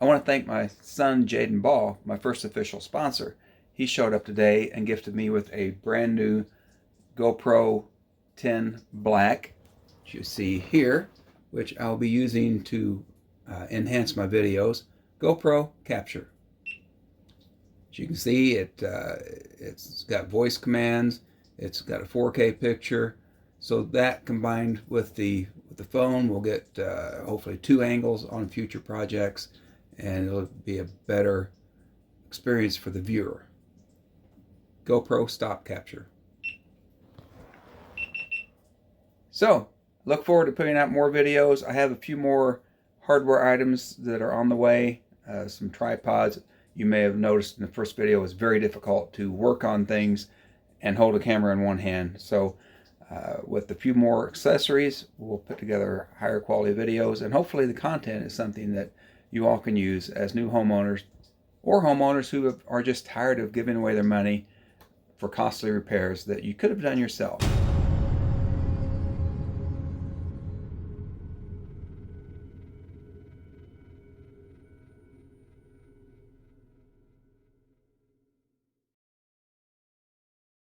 I want to thank my son Jaden, my first official sponsor. He showed up today and gifted me with a brand new GoPro 10 Black, which you see here, which I'll be using to enhance my videos. GoPro Capture. As you can see, it's got voice commands. It's got a 4K picture. So that combined with the phone, we'll get hopefully 2 angles on future projects, and it'll be a better experience for the viewer. GoPro Stop Capture. So, look forward to putting out more videos. I have a few more hardware items that are on the way. Some tripods. You may have noticed in the first video it was very difficult to work on things and hold a camera in one hand. So with a few more accessories, we'll put together higher quality videos, and hopefully the content is something that you all can use as new homeowners, or homeowners who are just tired of giving away their money for costly repairs that you could have done yourself.